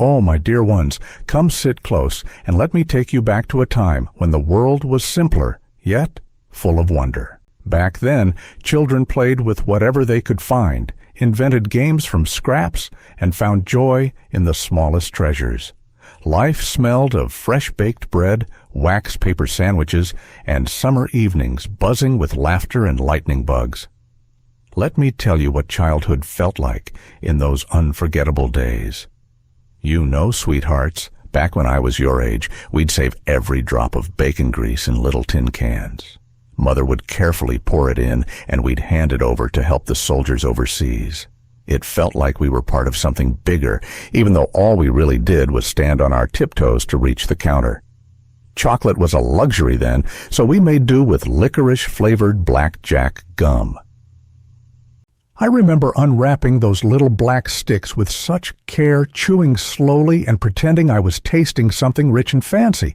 Oh, my dear ones, come sit close and let me take you back to a time when the world was simpler, yet full of wonder. Back then, children played with whatever they could find, invented games from scraps, and found joy in the smallest treasures. Life smelled of fresh-baked bread, wax paper sandwiches, and summer evenings buzzing with laughter and lightning bugs. Let me tell you what childhood felt like in those unforgettable days. You know, sweethearts, back when I was your age, we'd save every drop of bacon grease in little tin cans. Mother would carefully pour it in, and we'd hand it over to help the soldiers overseas. It felt like we were part of something bigger, even though all we really did was stand on our tiptoes to reach the counter. Chocolate was a luxury then, so we made do with licorice-flavored blackjack gum. I remember unwrapping those little black sticks with such care, chewing slowly and pretending I was tasting something rich and fancy.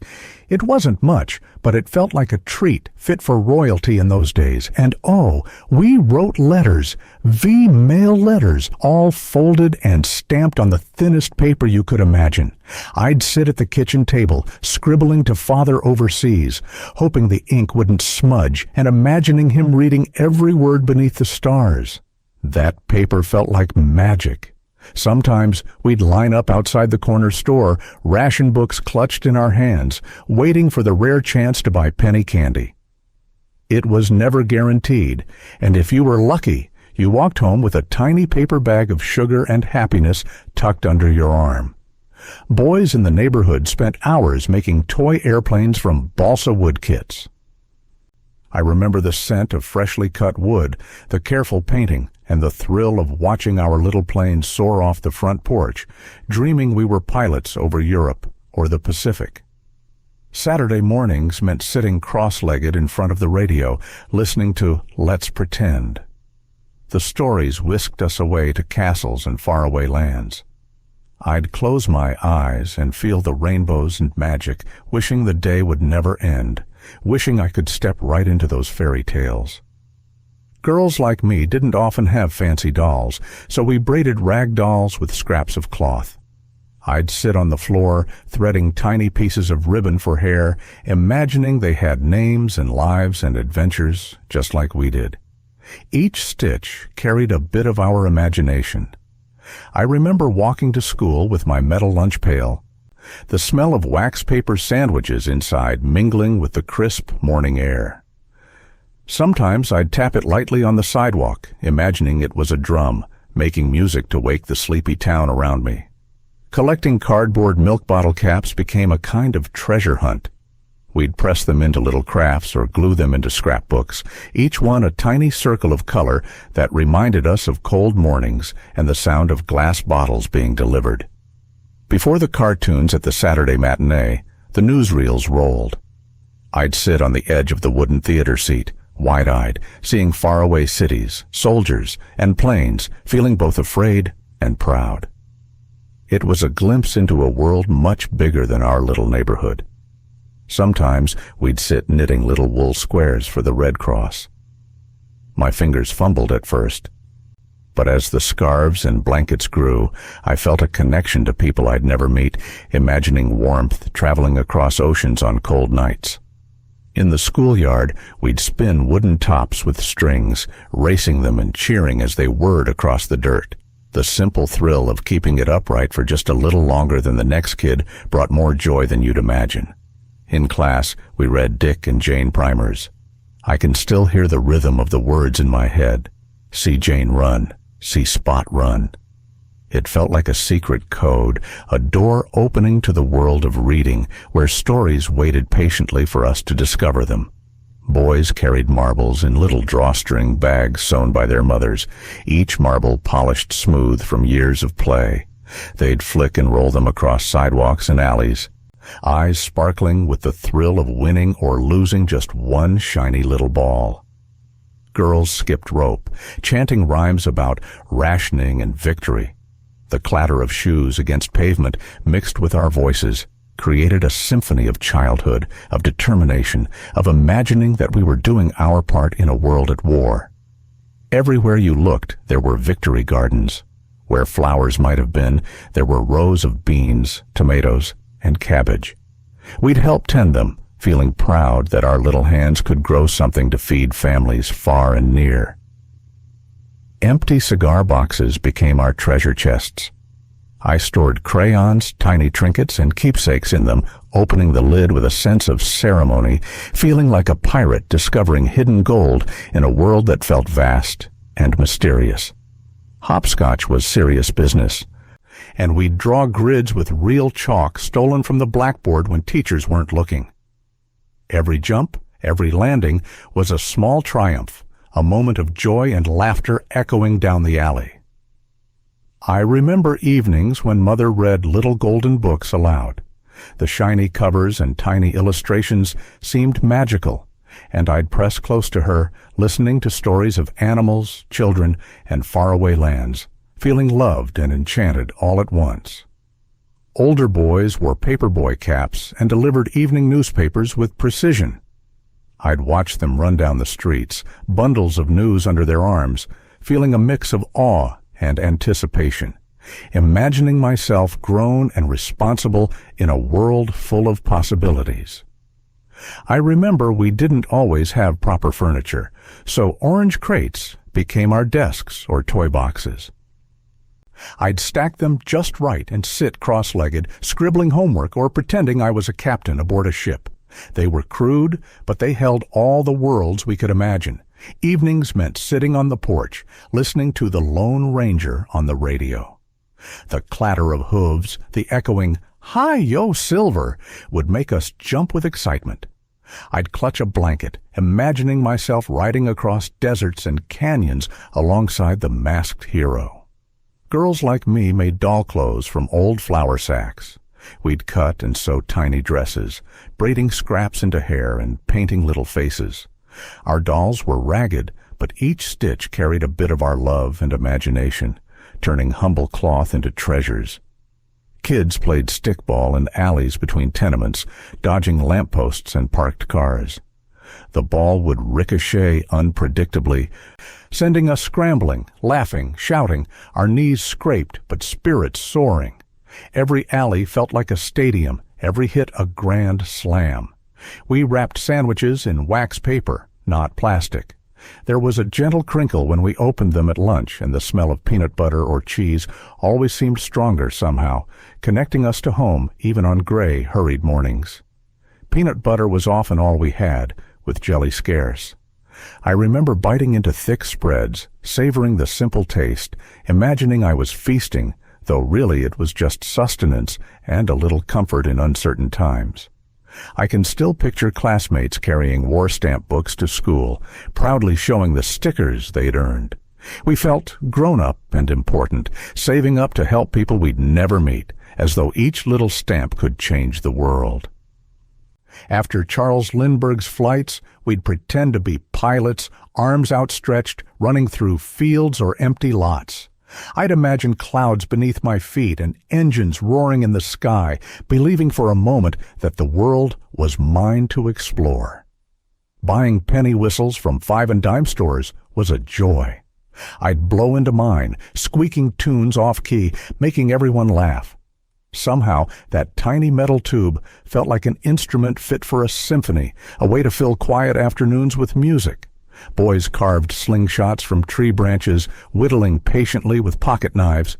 It wasn't much, but it felt like a treat fit for royalty in those days. And oh, we wrote letters, V-mail letters, all folded and stamped on the thinnest paper you could imagine. I'd sit at the kitchen table, scribbling to Father overseas, hoping the ink wouldn't smudge and imagining him reading every word beneath the stars. That paper felt like magic. Sometimes we'd line up outside the corner store, ration books clutched in our hands, waiting for the rare chance to buy penny candy. It was never guaranteed, and if you were lucky, you walked home with a tiny paper bag of sugar and happiness tucked under your arm. Boys in the neighborhood spent hours making toy airplanes from balsa wood kits. I remember the scent of freshly cut wood, the careful painting, and the thrill of watching our little plane soar off the front porch, dreaming we were pilots over Europe or the Pacific. Saturday mornings meant sitting cross-legged in front of the radio, listening to Let's Pretend. The stories whisked us away to castles and faraway lands. I'd close my eyes and feel the rainbows and magic, wishing the day would never end, wishing I could step right into those fairy tales. Girls like me didn't often have fancy dolls, so we braided rag dolls with scraps of cloth. I'd sit on the floor, threading tiny pieces of ribbon for hair, imagining they had names and lives and adventures just like we did. Each stitch carried a bit of our imagination. I remember walking to school with my metal lunch pail, the smell of wax paper sandwiches inside mingling with the crisp morning air. Sometimes I'd tap it lightly on the sidewalk, imagining it was a drum, making music to wake the sleepy town around me. Collecting cardboard milk bottle caps became a kind of treasure hunt. We'd press them into little crafts or glue them into scrapbooks, each one a tiny circle of color that reminded us of cold mornings and the sound of glass bottles being delivered. Before the cartoons at the Saturday matinee, the newsreels rolled. I'd sit on the edge of the wooden theater seat, wide-eyed, seeing faraway cities, soldiers, and planes, feeling both afraid and proud. It was a glimpse into a world much bigger than our little neighborhood. Sometimes we'd sit knitting little wool squares for the Red Cross. My fingers fumbled at first, but as the scarves and blankets grew, I felt a connection to people I'd never meet, imagining warmth traveling across oceans on cold nights. In the schoolyard, we'd spin wooden tops with strings, racing them and cheering as they whirred across the dirt. The simple thrill of keeping it upright for just a little longer than the next kid brought more joy than you'd imagine. In class, we read Dick and Jane primers. I can still hear the rhythm of the words in my head. See Jane run, see Spot run. It felt like a secret code, a door opening to the world of reading, where stories waited patiently for us to discover them. Boys carried marbles in little drawstring bags sewn by their mothers, each marble polished smooth from years of play. They'd flick and roll them across sidewalks and alleys, eyes sparkling with the thrill of winning or losing just one shiny little ball. Girls skipped rope, chanting rhymes about rationing and victory. The clatter of shoes against pavement, mixed with our voices, created a symphony of childhood, of determination, of imagining that we were doing our part in a world at war. Everywhere you looked, there were victory gardens. Where flowers might have been, there were rows of beans, tomatoes, and cabbage. We'd help tend them, feeling proud that our little hands could grow something to feed families far and near. Empty cigar boxes became our treasure chests. I stored crayons, tiny trinkets, and keepsakes in them, opening the lid with a sense of ceremony, feeling like a pirate discovering hidden gold in a world that felt vast and mysterious. Hopscotch was serious business, and we'd draw grids with real chalk stolen from the blackboard when teachers weren't looking. Every jump, every landing was a small triumph, a moment of joy and laughter echoing down the alley. I remember evenings when Mother read little golden books aloud. The shiny covers and tiny illustrations seemed magical, and I'd press close to her, listening to stories of animals, children, and faraway lands, feeling loved and enchanted all at once. Older boys wore paperboy caps and delivered evening newspapers with precision. I'd watch them run down the streets, bundles of news under their arms, feeling a mix of awe and anticipation, imagining myself grown and responsible in a world full of possibilities. I remember we didn't always have proper furniture, so orange crates became our desks or toy boxes. I'd stack them just right and sit cross-legged, scribbling homework or pretending I was a captain aboard a ship. They were crude, but they held all the worlds we could imagine. Evenings meant sitting on the porch, listening to the Lone Ranger on the radio. The clatter of hooves, the echoing, "Hi, yo, Silver," would make us jump with excitement. I'd clutch a blanket, imagining myself riding across deserts and canyons alongside the masked hero. Girls like me made doll clothes from old flour sacks. We'd cut and sew tiny dresses, braiding scraps into hair and painting little faces. Our dolls were ragged, but each stitch carried a bit of our love and imagination, turning humble cloth into treasures. Kids played stickball in alleys between tenements, dodging lampposts and parked cars. The ball would ricochet unpredictably, sending us scrambling, laughing, shouting, our knees scraped but spirits soaring. Every alley felt like a stadium, every hit a grand slam. We wrapped sandwiches in wax paper, not plastic. There was a gentle crinkle when we opened them at lunch, and the smell of peanut butter or cheese always seemed stronger somehow, connecting us to home even on gray, hurried mornings. Peanut butter was often all we had, with jelly scarce. I remember biting into thick spreads, savoring the simple taste, imagining I was feasting, though really it was just sustenance and a little comfort in uncertain times. I can still picture classmates carrying war stamp books to school, proudly showing the stickers they'd earned. We felt grown-up and important, saving up to help people we'd never meet, as though each little stamp could change the world. After Charles Lindbergh's flights, we'd pretend to be pilots, arms outstretched, running through fields or empty lots. I'd imagine clouds beneath my feet and engines roaring in the sky, believing for a moment that the world was mine to explore. Buying penny whistles from 5 and dime stores was a joy. I'd blow into mine, squeaking tunes off-key, making everyone laugh. Somehow, that tiny metal tube felt like an instrument fit for a symphony, a way to fill quiet afternoons with music. Boys carved slingshots from tree branches, whittling patiently with pocket knives.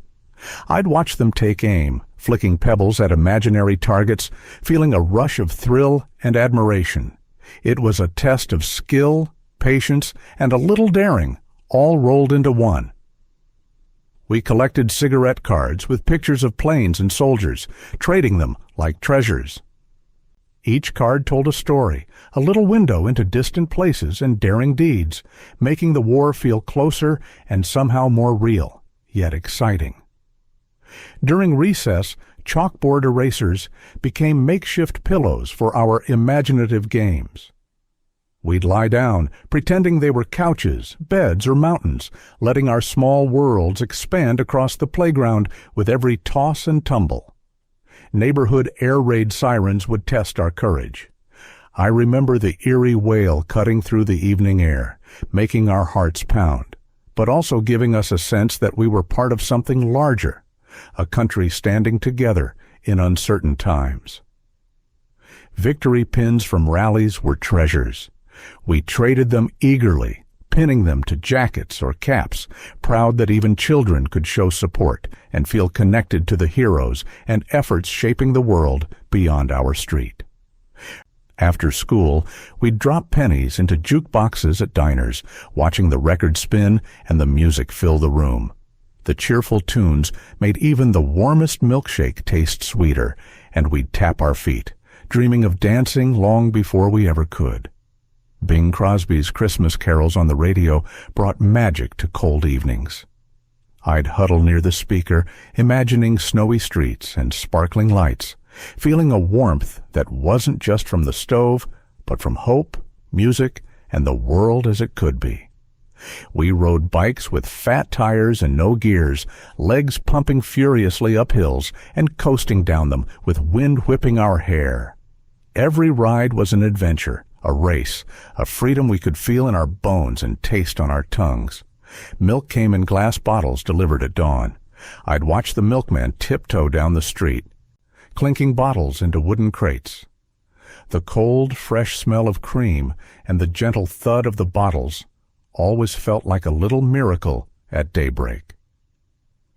I'd watch them take aim, flicking pebbles at imaginary targets, feeling a rush of thrill and admiration. It was a test of skill, patience, and a little daring, all rolled into one. We collected cigarette cards with pictures of planes and soldiers, trading them like treasures. Each card told a story, a little window into distant places and daring deeds, making the war feel closer and somehow more real, yet exciting. During recess, chalkboard erasers became makeshift pillows for our imaginative games. We'd lie down, pretending they were couches, beds, or mountains, letting our small worlds expand across the playground with every toss and tumble. Neighborhood air raid sirens would test our courage. I remember the eerie wail cutting through the evening air, making our hearts pound. but also giving us a sense that we were part of something larger, a country standing together in uncertain times. Victory pins from rallies were treasures. We traded them eagerly, pinning them to jackets or caps, proud that even children could show support and feel connected to the heroes and efforts shaping the world beyond our street. After school, we'd drop pennies into jukeboxes at diners, watching the record spin and the music fill the room. The cheerful tunes made even the warmest milkshake taste sweeter, and we'd tap our feet, dreaming of dancing long before we ever could. Bing Crosby's Christmas carols on the radio brought magic to cold evenings. I'd huddle near the speaker, imagining snowy streets and sparkling lights, feeling a warmth that wasn't just from the stove, but from hope, music, and the world as it could be. We rode bikes with fat tires and no gears, legs pumping furiously up hills and coasting down them with wind whipping our hair. Every ride was an adventure, a race, a freedom we could feel in our bones and taste on our tongues. Milk came in glass bottles delivered at dawn. I'd watch the milkman tiptoe down the street, clinking bottles into wooden crates. The cold, fresh smell of cream and the gentle thud of the bottles always felt like a little miracle at daybreak.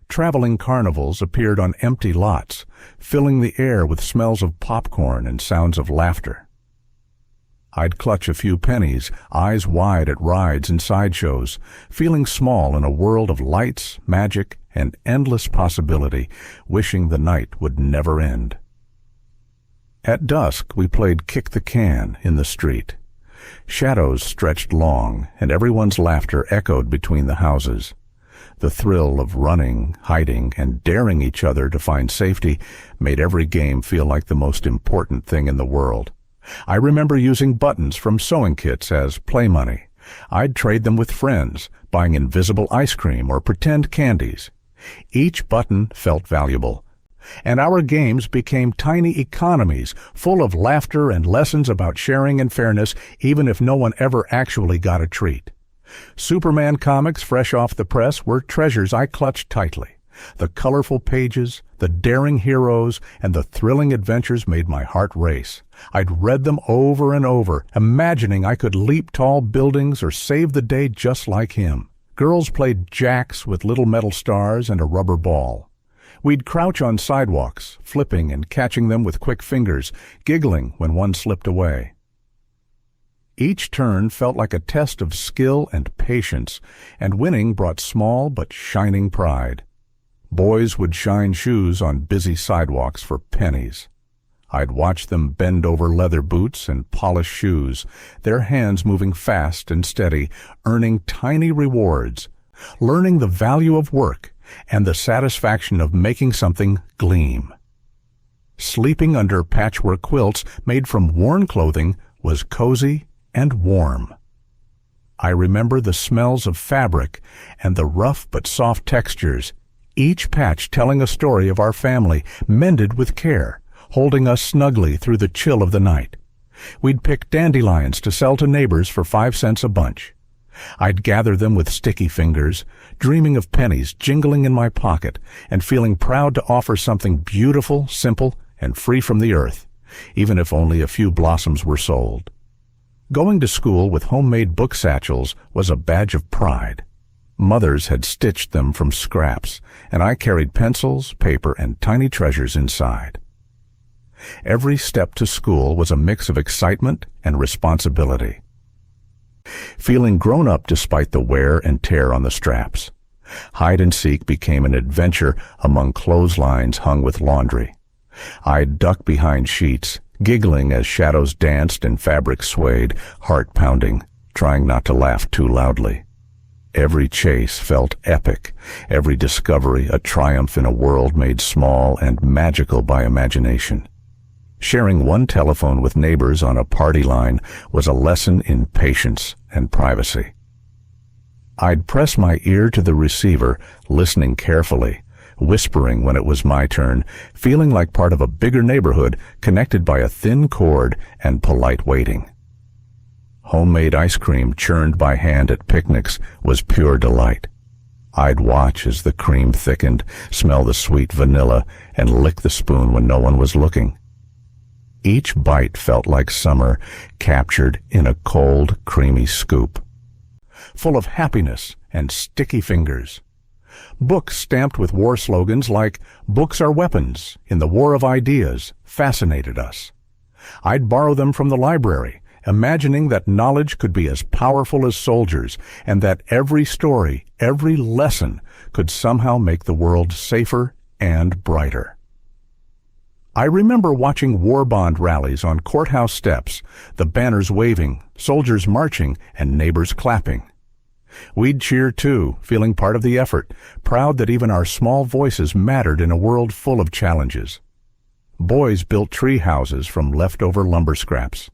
Traveling carnivals appeared on empty lots, filling the air with smells of popcorn and sounds of laughter. I'd clutch a few pennies, eyes wide at rides and sideshows, feeling small in a world of lights, magic, and endless possibility, wishing the night would never end. At dusk, we played kick the can in the street. Shadows stretched long, and everyone's laughter echoed between the houses. The thrill of running, hiding, and daring each other to find safety made every game feel like the most important thing in the world. I remember using buttons from sewing kits as play money. I'd trade them with friends, buying invisible ice cream or pretend candies. Each button felt valuable, and our games became tiny economies full of laughter and lessons about sharing and fairness, even if no one ever actually got a treat. Superman comics fresh off the press were treasures I clutched tightly. The colorful pages, the daring heroes, and the thrilling adventures made my heart race. I'd read them over and over, imagining I could leap tall buildings or save the day just like him. Girls played jacks with little metal stars and a rubber ball. We'd crouch on sidewalks, flipping and catching them with quick fingers, giggling when one slipped away. Each turn felt like a test of skill and patience, and winning brought small but shining pride. Boys would shine shoes on busy sidewalks for pennies. I'd watch them bend over leather boots and polish shoes, their hands moving fast and steady, earning tiny rewards, learning the value of work and the satisfaction of making something gleam. Sleeping under patchwork quilts made from worn clothing was cozy and warm. I remember the smells of fabric and the rough but soft textures, each patch telling a story of our family, mended with care, holding us snugly through the chill of the night. We'd pick dandelions to sell to neighbors for 5 cents a bunch. I'd gather them with sticky fingers, dreaming of pennies jingling in my pocket and feeling proud to offer something beautiful, simple, and free from the earth, even if only a few blossoms were sold. Going to school with homemade book satchels was a badge of pride. Mothers had stitched them from scraps, and I carried pencils, paper, and tiny treasures inside. Every step to school was a mix of excitement and responsibility. Feeling grown up despite the wear and tear on the straps. Hide and seek became an adventure among clotheslines hung with laundry. I'd duck behind sheets, giggling as shadows danced and fabric swayed, heart pounding, trying not to laugh too loudly. Every chase felt epic, every discovery a triumph in a world made small and magical by imagination. Sharing one telephone with neighbors on a party line was a lesson in patience and privacy. I'd press my ear to the receiver, listening carefully, whispering when it was my turn, feeling like part of a bigger neighborhood connected by a thin cord and polite waiting. Homemade ice cream churned by hand at picnics was pure delight. I'd watch as the cream thickened, smell the sweet vanilla, and lick the spoon when no one was looking. Each bite felt like summer captured in a cold, creamy scoop, full of happiness and sticky fingers. Books stamped with war slogans like "Books are weapons" in the War of Ideas fascinated us. I'd borrow them from the library, imagining that knowledge could be as powerful as soldiers and that every story, every lesson could somehow make the world safer and brighter. I remember watching war bond rallies on courthouse steps, the banners waving, soldiers marching, and neighbors clapping. We'd cheer too, feeling part of the effort, proud that even our small voices mattered in a world full of challenges. Boys built tree houses from leftover lumber scraps.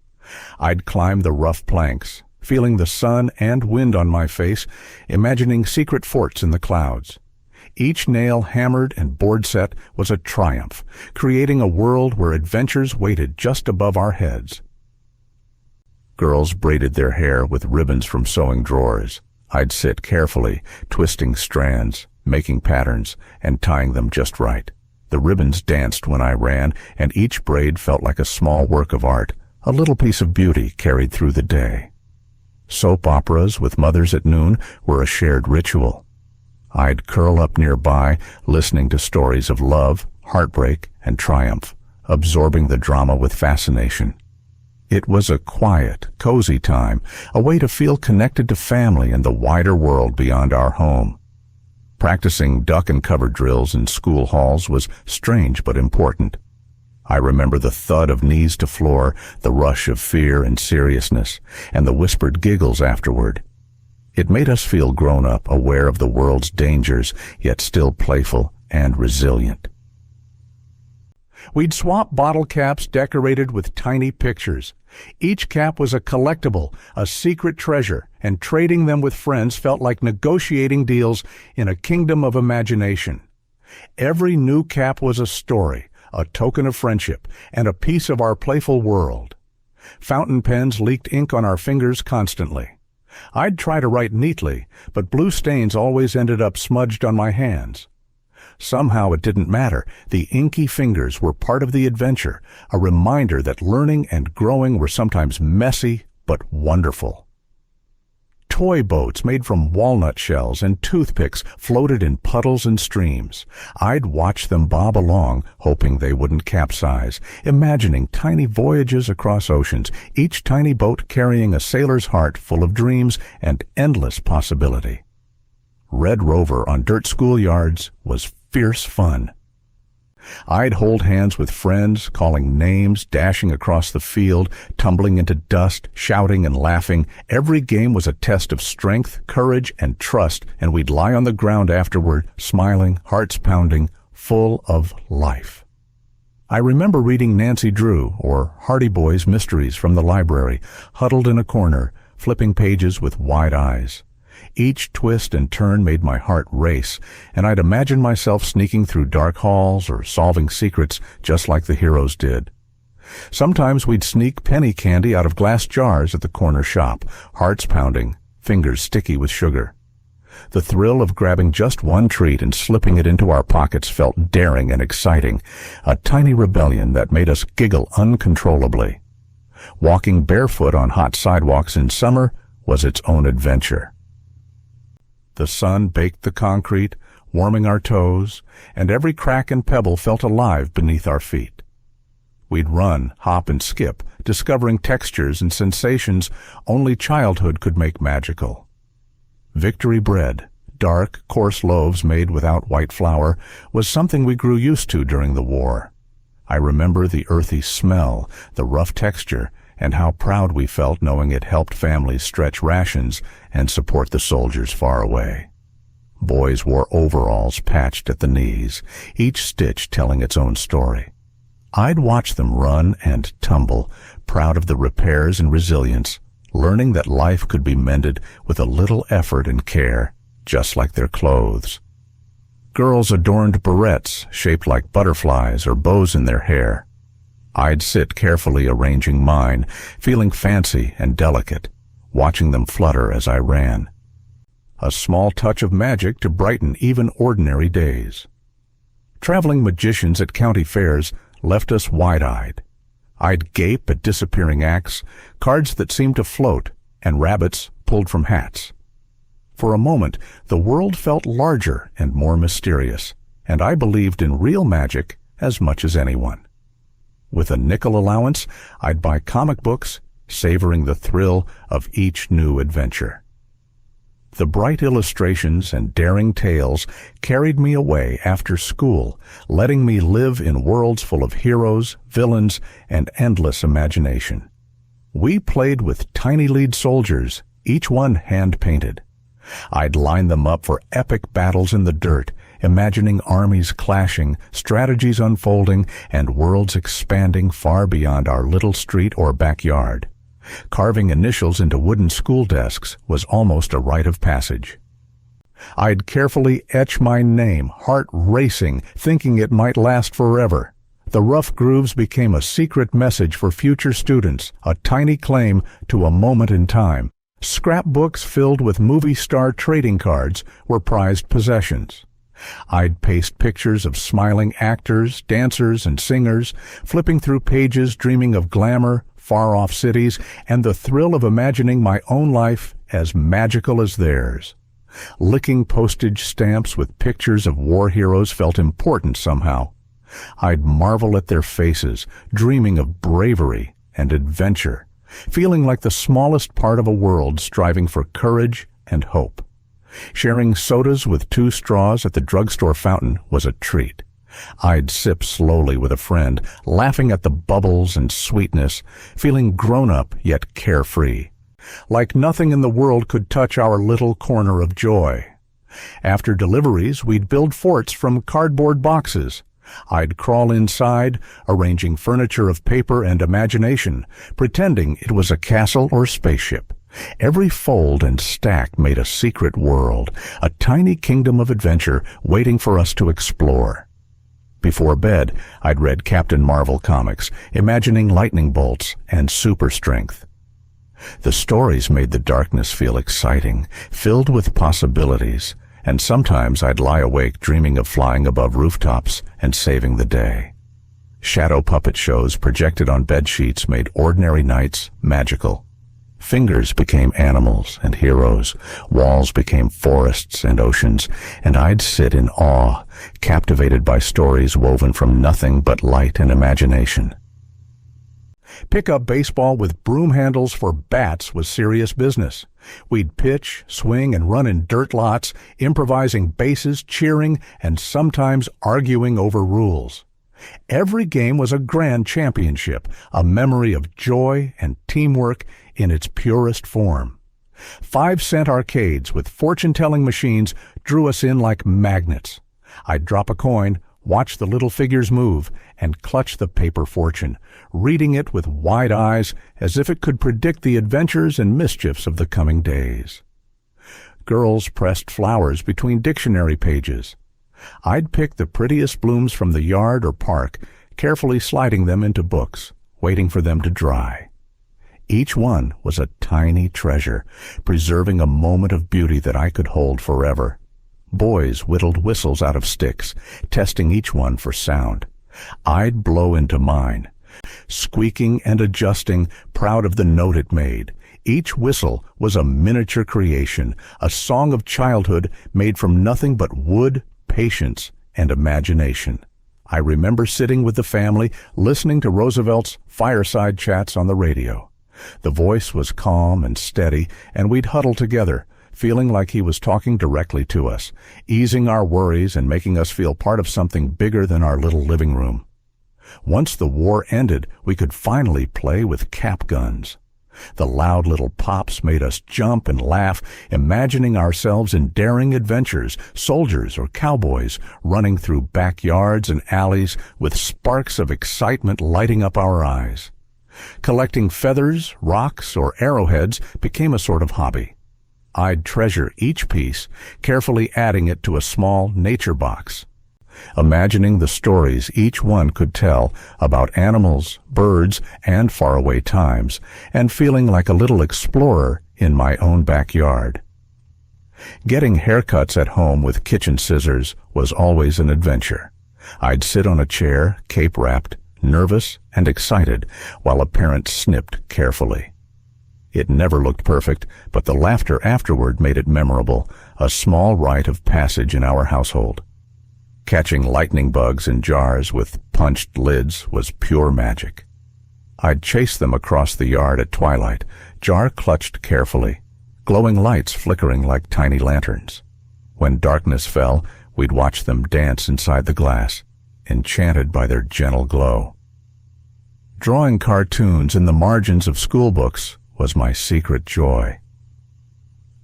I'd climb the rough planks, feeling the sun and wind on my face, imagining secret forts in the clouds. Each nail hammered and board set was a triumph, creating a world where adventures waited just above our heads. Girls braided their hair with ribbons from sewing drawers. I'd sit carefully, twisting strands, making patterns, and tying them just right. The ribbons danced when I ran, and each braid felt like a small work of art, a little piece of beauty carried through the day. Soap operas with mothers at noon were a shared ritual. I'd curl up nearby, listening to stories of love, heartbreak, and triumph, absorbing the drama with fascination. It was a quiet, cozy time, a way to feel connected to family and the wider world beyond our home. Practicing duck and cover drills in school halls was strange but important. I remember the thud of knees to floor, the rush of fear and seriousness, and the whispered giggles afterward. It made us feel grown up, aware of the world's dangers, yet still playful and resilient. We'd swap bottle caps decorated with tiny pictures. Each cap was a collectible, a secret treasure, and trading them with friends felt like negotiating deals in a kingdom of imagination. Every new cap was a story, a token of friendship, and a piece of our playful world. Fountain pens leaked ink on our fingers constantly. I'd try to write neatly, but blue stains always ended up smudged on my hands. Somehow it didn't matter. The inky fingers were part of the adventure, a reminder that learning and growing were sometimes messy but wonderful. Toy boats made from walnut shells and toothpicks floated in puddles and streams. I'd watch them bob along, hoping they wouldn't capsize, imagining tiny voyages across oceans, each tiny boat carrying a sailor's heart full of dreams and endless possibility. Red Rover on dirt schoolyards was fierce fun. I'd hold hands with friends, calling names, dashing across the field, tumbling into dust, shouting and laughing. Every game was a test of strength, courage, and trust, and we'd lie on the ground afterward, smiling, hearts pounding, full of life. I remember reading Nancy Drew or Hardy Boy's Mysteries from the library, huddled in a corner, flipping pages with wide eyes. Each twist and turn made my heart race, and I'd imagine myself sneaking through dark halls or solving secrets just like the heroes did. Sometimes we'd sneak penny candy out of glass jars at the corner shop, hearts pounding, fingers sticky with sugar. The thrill of grabbing just one treat and slipping it into our pockets felt daring and exciting, a tiny rebellion that made us giggle uncontrollably. Walking barefoot on hot sidewalks in summer was its own adventure. The sun baked the concrete, warming our toes, and every crack and pebble felt alive beneath our feet. We'd run, hop, and skip, discovering textures and sensations only childhood could make magical. Victory bread, dark, coarse loaves made without white flour, was something we grew used to during the war. I remember the earthy smell, the rough texture, and how proud we felt knowing it helped families stretch rations and support the soldiers far away. Boys wore overalls patched at the knees, each stitch telling its own story. I'd watch them run and tumble, proud of the repairs and resilience, learning that life could be mended with a little effort and care, just like their clothes. Girls adorned barrettes shaped like butterflies or bows in their hair. I'd sit carefully arranging mine, feeling fancy and delicate, watching them flutter as I ran. A small touch of magic to brighten even ordinary days. Traveling magicians at county fairs left us wide-eyed. I'd gape at disappearing acts, cards that seemed to float, and rabbits pulled from hats. For a moment, the world felt larger and more mysterious, and I believed in real magic as much as anyone. With a nickel allowance, I'd buy comic books, savoring the thrill of each new adventure. The bright illustrations and daring tales carried me away after school, letting me live in worlds full of heroes, villains, and endless imagination. We played with tiny lead soldiers, each one hand-painted. I'd line them up for epic battles in the dirt, imagining armies clashing, strategies unfolding, and worlds expanding far beyond our little street or backyard. Carving initials into wooden school desks was almost a rite of passage. I'd carefully etch my name, heart racing, thinking it might last forever. The rough grooves became a secret message for future students, a tiny claim to a moment in time. Scrapbooks filled with movie star trading cards were prized possessions. I'd paste pictures of smiling actors, dancers, and singers, flipping through pages dreaming of glamour, far-off cities, and the thrill of imagining my own life as magical as theirs. Licking postage stamps with pictures of war heroes felt important somehow. I'd marvel at their faces, dreaming of bravery and adventure, feeling like the smallest part of a world striving for courage and hope. Sharing sodas with 2 straws at the drugstore fountain was a treat. I'd sip slowly with a friend, laughing at the bubbles and sweetness, feeling grown-up yet carefree. Like nothing in the world could touch our little corner of joy. After deliveries, we'd build forts from cardboard boxes. I'd crawl inside, arranging furniture of paper and imagination, pretending it was a castle or spaceship. Every fold and stack made a secret world, a tiny kingdom of adventure waiting for us to explore. Before bed, I'd read Captain Marvel comics, imagining lightning bolts and super strength. The stories made the darkness feel exciting, filled with possibilities, and sometimes I'd lie awake dreaming of flying above rooftops and saving the day. Shadow puppet shows projected on bed sheets made ordinary nights magical. Fingers became animals and heroes, walls became forests and oceans, and I'd sit in awe, captivated by stories woven from nothing but light and imagination. Pickup baseball with broom handles for bats was serious business. We'd pitch, swing, and run in dirt lots, improvising bases, cheering, and sometimes arguing over rules. Every game was a grand championship, a memory of joy and teamwork in its purest form. 5-cent arcades with fortune-telling machines drew us in like magnets. I'd drop a coin, watch the little figures move, and clutch the paper fortune, reading it with wide eyes as if it could predict the adventures and mischiefs of the coming days. Girls pressed flowers between dictionary pages. I'd pick the prettiest blooms from the yard or park, carefully sliding them into books, waiting for them to dry. Each one was a tiny treasure, preserving a moment of beauty that I could hold forever. Boys whittled whistles out of sticks, testing each one for sound. I'd blow into mine, squeaking and adjusting, proud of the note it made. Each whistle was a miniature creation, a song of childhood made from nothing but wood, patience, and imagination. I remember sitting with the family, listening to Roosevelt's fireside chats on the radio. The voice was calm and steady, and we'd huddle together, feeling like he was talking directly to us, easing our worries and making us feel part of something bigger than our little living room. Once the war ended, we could finally play with cap guns. The loud little pops made us jump and laugh, imagining ourselves in daring adventures, soldiers or cowboys, running through backyards and alleys with sparks of excitement lighting up our eyes. Collecting feathers, rocks, or arrowheads became a sort of hobby. I'd treasure each piece, carefully adding it to a small nature box. imagining the stories each one could tell about animals, birds, and faraway times, and feeling like a little explorer in my own backyard. Getting haircuts at home with kitchen scissors was always an adventure. I'd sit on a chair, cape-wrapped, nervous and excited, while a parent snipped carefully. It never looked perfect, but the laughter afterward made it memorable, a small rite of passage in our household. Catching lightning bugs in jars with punched lids was pure magic. I'd chase them across the yard at twilight, jar clutched carefully, glowing lights flickering like tiny lanterns. When darkness fell, we'd watch them dance inside the glass, enchanted by their gentle glow. Drawing cartoons in the margins of school books was my secret joy.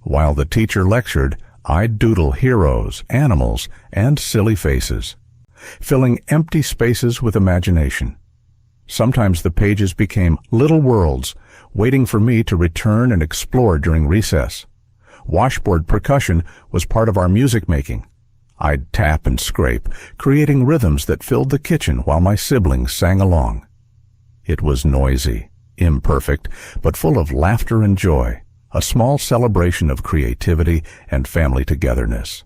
While the teacher lectured, I'd doodle heroes, animals, and silly faces, filling empty spaces with imagination. Sometimes the pages became little worlds, waiting for me to return and explore during recess. Washboard percussion was part of our music making. I'd tap and scrape, creating rhythms that filled the kitchen while my siblings sang along. It was noisy, imperfect, but full of laughter and joy, a small celebration of creativity and family togetherness.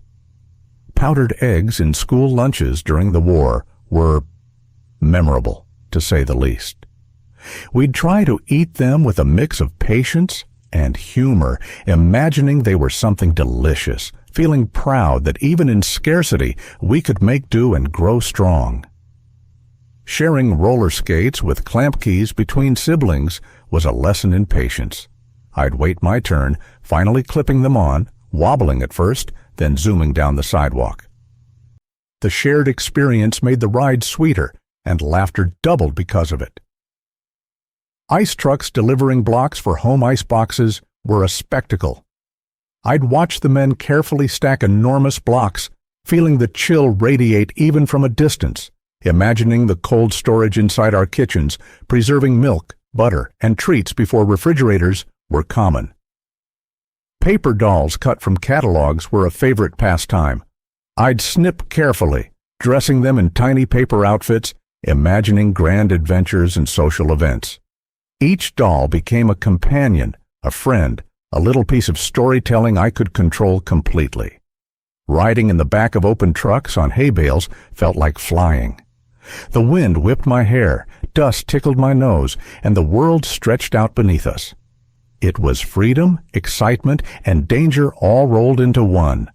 Powdered eggs in school lunches during the war were memorable, to say the least. We'd try to eat them with a mix of patience and humor, imagining they were something delicious, feeling proud that even in scarcity we could make do and grow strong. Sharing roller skates with clamp keys between siblings was a lesson in patience. I'd wait my turn, finally clipping them on, wobbling at first, then zooming down the sidewalk. The shared experience made the ride sweeter, and laughter doubled because of it. Ice trucks delivering blocks for home ice boxes were a spectacle. I'd watch the men carefully stack enormous blocks, feeling the chill radiate even from a distance, imagining the cold storage inside our kitchens, preserving milk, butter, and treats before refrigerators were common. Paper dolls cut from catalogs were a favorite pastime. I'd snip carefully, dressing them in tiny paper outfits, imagining grand adventures and social events. Each doll became a companion, a friend, a little piece of storytelling I could control completely. Riding in the back of open trucks on hay bales felt like flying. The wind whipped my hair, dust tickled my nose, and the world stretched out beneath us. It was freedom, excitement, and danger all rolled into one.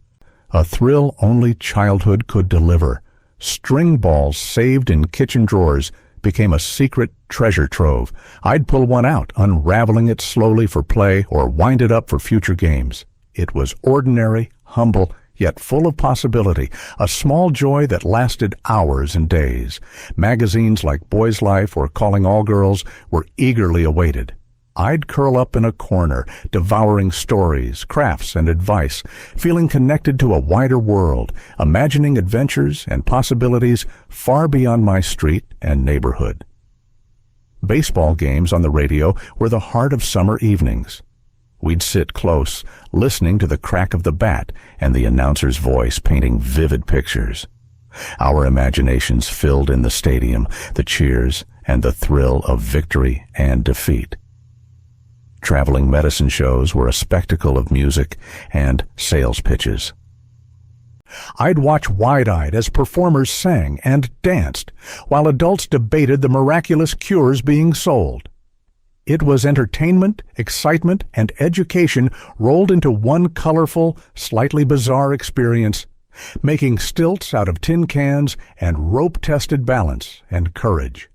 A thrill only childhood could deliver. String balls saved in kitchen drawers became a secret treasure trove. I'd pull one out, unraveling it slowly for play or wind it up for future games. It was ordinary, humble, yet full of possibility, a small joy that lasted hours and days. Magazines like Boy's Life or Calling All Girls were eagerly awaited. I'd curl up in a corner, devouring stories, crafts, and advice, feeling connected to a wider world, imagining adventures and possibilities far beyond my street and neighborhood. Baseball games on the radio were the heart of summer evenings. We'd sit close, listening to the crack of the bat and the announcer's voice painting vivid pictures. Our imaginations filled in the stadium, the cheers, and the thrill of victory and defeat. Traveling medicine shows were a spectacle of music and sales pitches. I'd watch wide-eyed as performers sang and danced, while adults debated the miraculous cures being sold. It was entertainment, excitement, and education rolled into one colorful, slightly bizarre experience, making stilts out of tin cans and rope-tested balance and courage.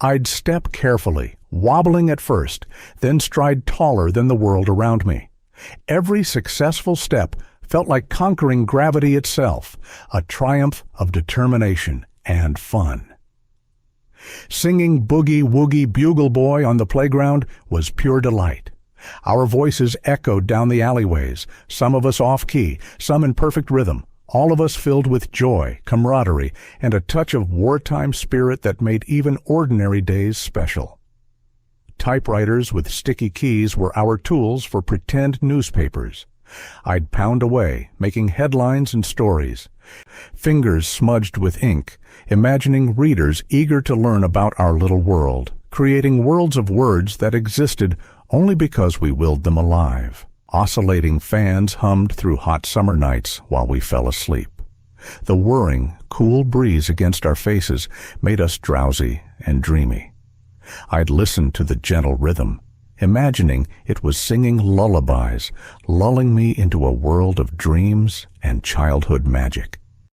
I'd step carefully, wobbling at first, then stride taller than the world around me. Every successful step felt like conquering gravity itself, a triumph of determination and fun. Singing Boogie Woogie Bugle Boy on the playground was pure delight. Our voices echoed down the alleyways, some of us off-key, some in perfect rhythm, all of us filled with joy, camaraderie, and a touch of wartime spirit that made even ordinary days special. Typewriters with sticky keys were our tools for pretend newspapers. I'd pound away, making headlines and stories, Fingers smudged with ink, imagining readers eager to learn about our little world, creating worlds of words that existed only because we willed them alive. Oscillating fans hummed through hot summer nights while we fell asleep. The whirring, cool breeze against our faces made us drowsy and dreamy. I'd listen to the gentle rhythm, imagining it was singing lullabies, lulling me into a world of dreams and childhood magic.